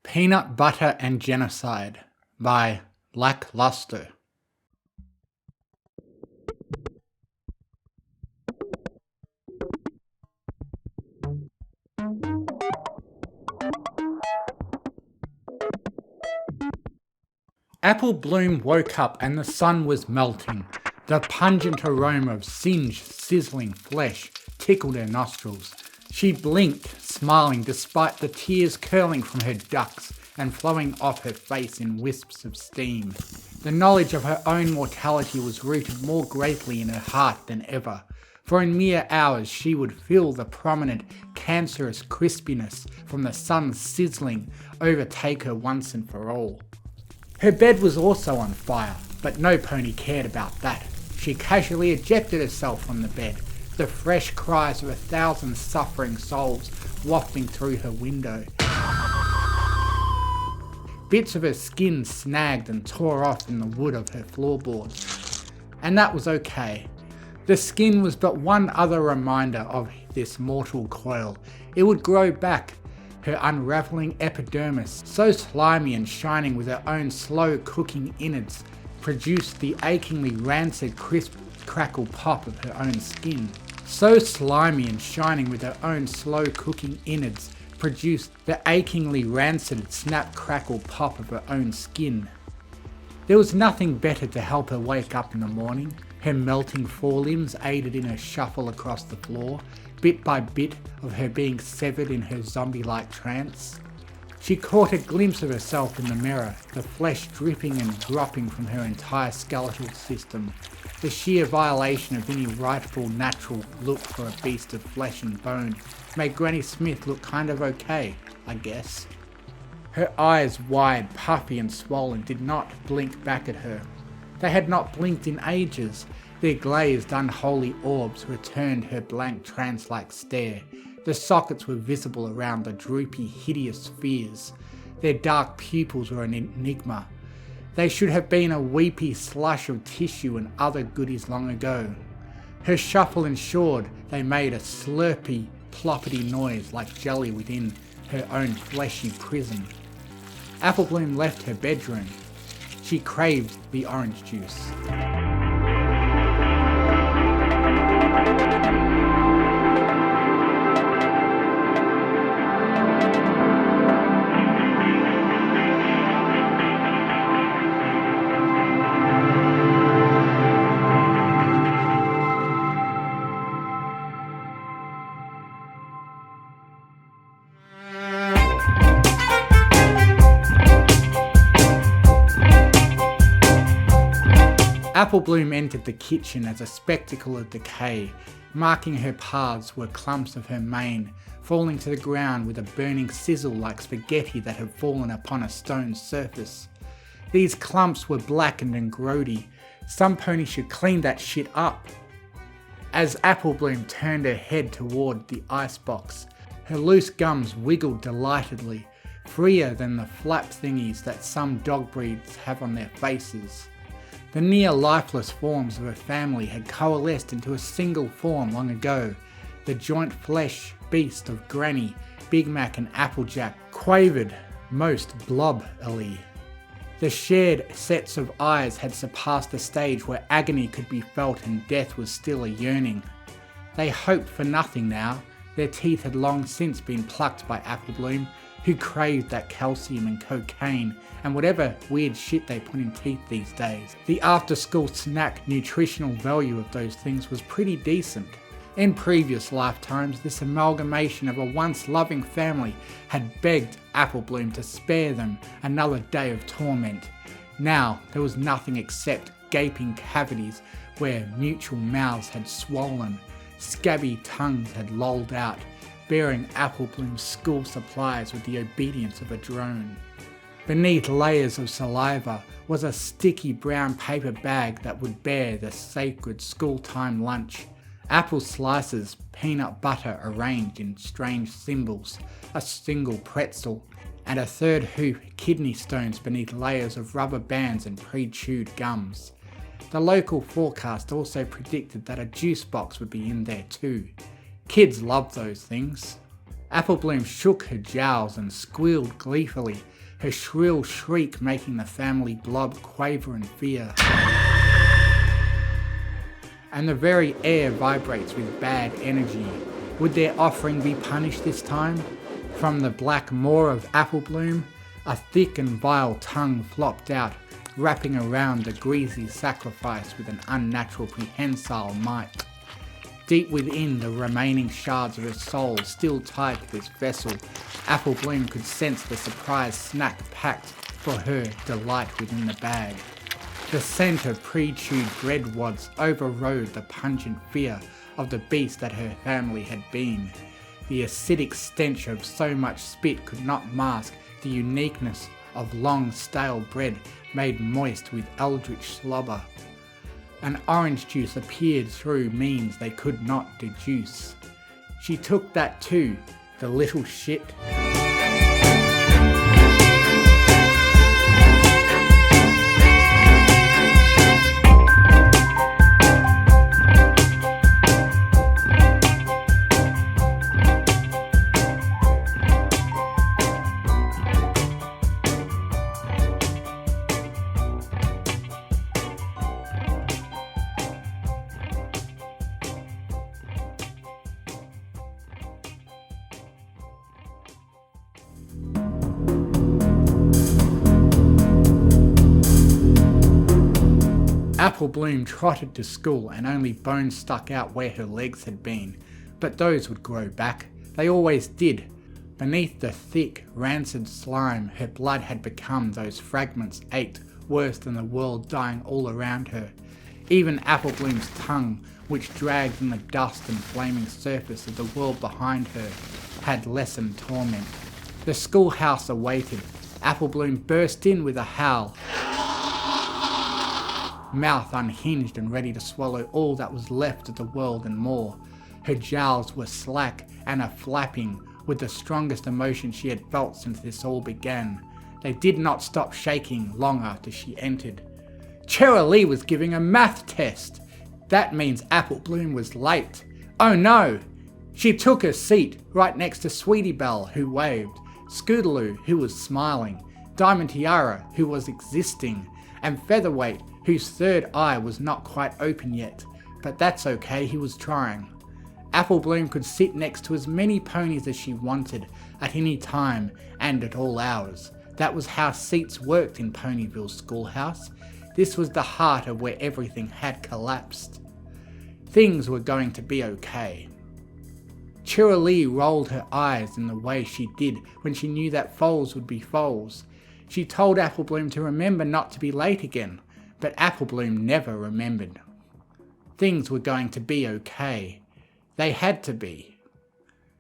Peanut Butter and Genocide by Lackluster. Apple Bloom woke up and the sun was melting. The pungent aroma of singed, sizzling flesh tickled her nostrils. She blinked, smiling despite the tears curling from her ducts and flowing off her face in wisps of steam. The knowledge of her own mortality was rooted more greatly in her heart than ever, for in mere hours she would feel the prominent, cancerous crispiness from the sun's sizzling overtake her once and for all. Her bed was also on fire, but no pony cared about that. She casually ejected herself from the bed, the fresh cries of 1,000 suffering souls wafting through her window. Bits of her skin snagged and tore off in the wood of her floorboards. And that was okay. The skin was but one other reminder of this mortal coil. It would grow back. Her unravelling epidermis, so slimy and shining with her own slow-cooking innards, produced the achingly rancid crisp crackle pop of her own skin. So slimy and shining with her own slow-cooking innards, produced the achingly rancid snap crackle pop of her own skin. There was nothing better to help her wake up in the morning. Her melting forelimbs aided in her shuffle across the floor, bit by bit of her being severed in her zombie-like trance. She caught a glimpse of herself in the mirror, the flesh dripping and dropping from her entire skeletal system, the sheer violation of any rightful natural look for a beast of flesh and bone made Granny Smith look kind of okay, I guess. Her eyes, wide, puffy and swollen, did not blink back at her. They had not blinked in ages. Their glazed, unholy orbs returned her blank trance-like stare. The sockets were visible around the droopy, hideous spheres. Their dark pupils were an enigma. They should have been a weepy slush of tissue and other goodies long ago. Her shuffle ensured they made a slurpy, ploppity noise like jelly within her own fleshy prison. Apple Bloom left her bedroom. She craved the orange juice. Apple Bloom entered the kitchen as a spectacle of decay. Marking her paths were clumps of her mane, falling to the ground with a burning sizzle like spaghetti that had fallen upon a stone surface. These clumps were blackened and grody. Some pony should clean that shit up. As Apple Bloom turned her head toward the icebox, her loose gums wiggled delightedly, freer than the flap thingies that some dog breeds have on their faces. The near lifeless forms of her family had coalesced into a single form long ago. The joint flesh beast of Granny, Big Mac and Applejack quavered most blob-ily. The shared sets of eyes had surpassed the stage where agony could be felt and death was still a yearning. They hoped for nothing now. Their teeth had long since been plucked by Apple Bloom, who craved that calcium and cocaine and whatever weird shit they put in teeth these days. The after-school snack nutritional value of those things was pretty decent. In previous lifetimes, this amalgamation of a once loving family had begged Apple Bloom to spare them another day of torment. Now there was nothing except gaping cavities where mutual mouths had swollen, scabby tongues had lolled out, bearing Apple Bloom's school supplies with the obedience of a drone. Beneath layers of saliva was a sticky brown paper bag that would bear the sacred school-time lunch. Apple slices, peanut butter arranged in strange symbols, a single pretzel, and a third hoop kidney stones beneath layers of rubber bands and pre-chewed gums. The local forecast also predicted that a juice box would be in there too. Kids love those things. Apple Bloom shook her jowls and squealed gleefully her shrill shriek making the family blob quaver in fear. And the very air vibrates with bad energy. Would their offering be punished this time? From the black maw of Applebloom, a thick and vile tongue flopped out, wrapping around the greasy sacrifice with an unnatural prehensile might. Deep within the remaining shards of her soul still tied to this vessel, Applebloom could sense the surprise snack packed for her delight within the bag. The scent of pre-chewed bread wads overrode the pungent fear of the beast that her family had been. The acidic stench of so much spit could not mask the uniqueness of long stale bread made moist with eldritch slobber. An orange juice appeared through means they could not deduce. She took that too, the little shit. Applebloom trotted to school and only bones stuck out where her legs had been, but those would grow back. They always did. Beneath the thick, rancid slime, her blood had become those fragments ached worse than the world dying all around her. Even Applebloom's tongue, which dragged in the dust and flaming surface of the world behind her, had lessened torment. The schoolhouse awaited. Applebloom burst in with a howl, mouth unhinged and ready to swallow all that was left of the world and more. Her jowls were slack and a-flapping with the strongest emotion she had felt since this all began. They did not stop shaking long after she entered. Cheerilee was giving a math test. That means Applebloom was late. Oh no! She took her seat right next to Sweetie Belle, who waved, Scootaloo, who was smiling, Diamond Tiara, who was existing, and Featherweight, whose third eye was not quite open yet, but that's okay, he was trying. Applebloom could sit next to as many ponies as she wanted, at any time and at all hours. That was how seats worked in Ponyville's schoolhouse. This was the heart of where everything had collapsed. Things were going to be okay. Cheerilee rolled her eyes in the way she did when she knew that foals would be foals. She told Applebloom to remember not to be late again, but Applebloom never remembered. Things were going to be okay. They had to be.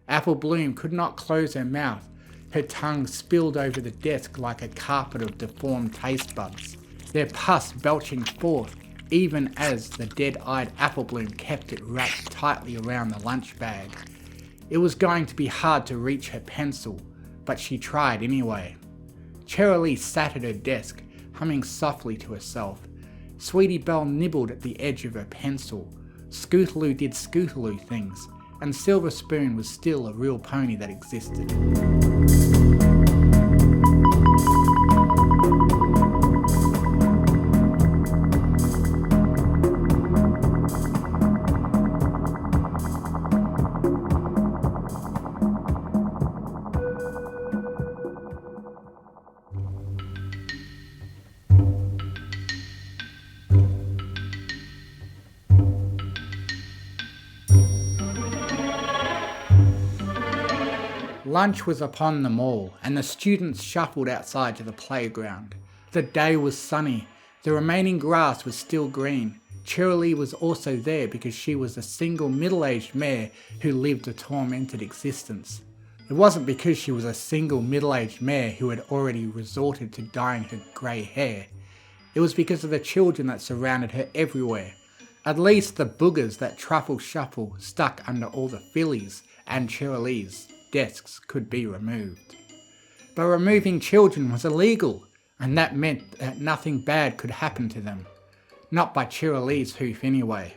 Applebloom could not close her mouth. Her tongue spilled over the desk like a carpet of deformed taste buds, their pus belching forth even as the dead-eyed Applebloom kept it wrapped tightly around the lunch bag. It was going to be hard to reach her pencil, but she tried anyway. Cheerilee sat at her desk, humming softly to herself. Sweetie Belle nibbled at the edge of her pencil. Scootaloo did Scootaloo things, and Silver Spoon was still a real pony that existed. Lunch was upon them all, and the students shuffled outside to the playground. The day was sunny. The remaining grass was still green. Cheerilee was also there because she was a single middle-aged mare who lived a tormented existence. It wasn't because she was a single middle-aged mare who had already resorted to dyeing her grey hair. It was because of the children that surrounded her everywhere. At least the boogers that Truffle Shuffle stuck under all the fillies and Cheerilee's desks could be removed. But removing children was illegal, and that meant that nothing bad could happen to them. Not by Cheerilee's hoof anyway.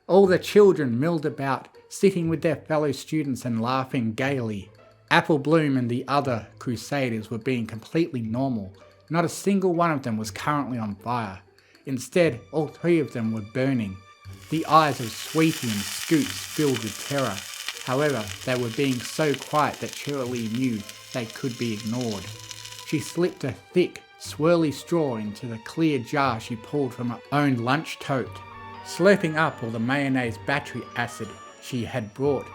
All the children milled about, sitting with their fellow students and laughing gaily. Apple Bloom and the other Crusaders were being completely normal. Not a single one of them was currently on fire. Instead, all three of them were burning. The eyes of Sweetie and Scoots filled with terror. However, they were being so quiet that Cheerilee knew they could be ignored. She slipped a thick, swirly straw into the clear jar she pulled from her own lunch tote, slurping up all the mayonnaise battery acid she had brought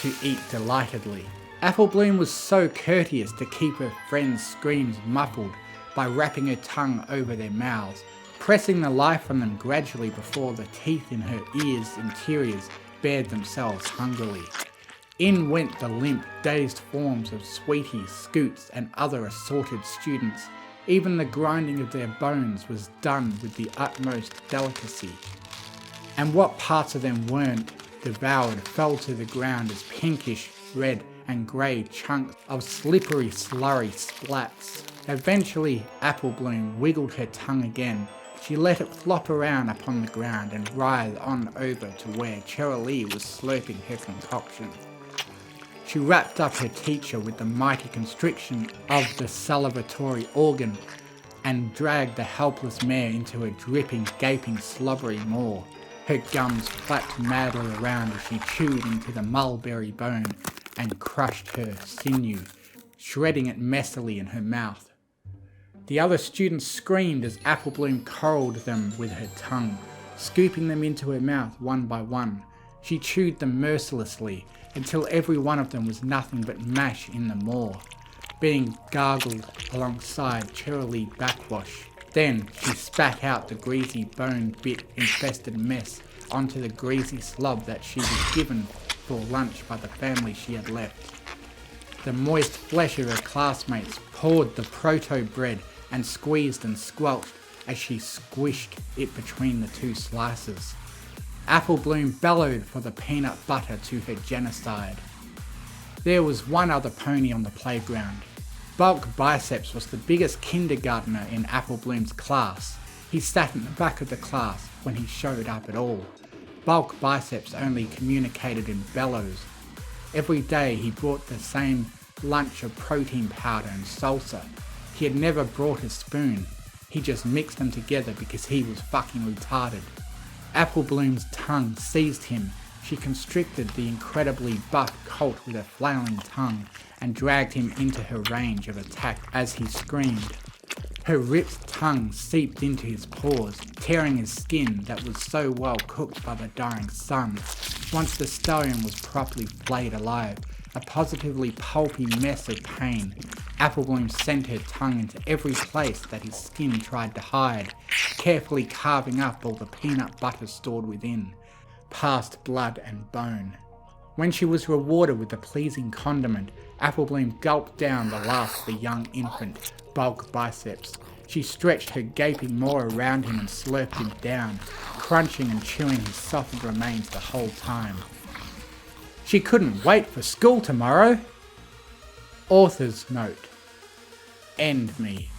to eat delightedly. Apple Bloom was so courteous to keep her friends' screams muffled by wrapping her tongue over their mouths, pressing the life from them gradually before the teeth in her ears' interiors bared themselves hungrily. In went the limp, dazed forms of Sweetie, Scoots, and other assorted students. Even the grinding of their bones was done with the utmost delicacy. And what parts of them weren't devoured fell to the ground as pinkish, red, and grey chunks of slippery slurry splats. Eventually, Apple Bloom wiggled her tongue again. She let it flop around upon the ground and writhe on over to where Cheerilee was slurping her concoction. She wrapped up her teacher with the mighty constriction of the salivatory organ and dragged the helpless mare into a dripping, gaping, slobbery maw. Her gums flapped madly around as she chewed into the mulberry bone and crushed her sinew, shredding it messily in her mouth. The other students screamed as Apple Bloom corralled them with her tongue, scooping them into her mouth one by one. She chewed them mercilessly until every one of them was nothing but mash in the maw, being gargled alongside Cheerilee backwash. Then she spat out the greasy bone-bit-infested mess onto the greasy slob that she was given for lunch by the family she had left. The moist flesh of her classmates pawed the proto bread and squeezed and squelched as she squished it between the two slices. Apple Bloom bellowed for the peanut butter to her genocide. There was one other pony on the playground. Bulk Biceps was the biggest kindergartner in Apple Bloom's class. He sat in the back of the class when he showed up at all. Bulk Biceps only communicated in bellows. Every day he brought the same lunch of protein powder and salsa. He had never brought a spoon. He just mixed them together because he was fucking retarded. Apple Bloom's tongue seized him. She constricted the incredibly buff colt with her flailing tongue and dragged him into her range of attack as he screamed. Her ripped tongue seeped into his paws, tearing his skin that was so well cooked by the dying sun. Once the stallion was properly flayed alive, a positively pulpy mess of pain, Apple Bloom sent her tongue into every place that his skin tried to hide, carefully carving up all the peanut butter stored within, past blood and bone. When she was rewarded with the pleasing condiment, Apple Bloom gulped down the last of the young infant, Bulk Biceps. She stretched her gaping maw around him and slurped him down, crunching and chewing his softened remains the whole time. She couldn't wait for school tomorrow. Author's note. End me.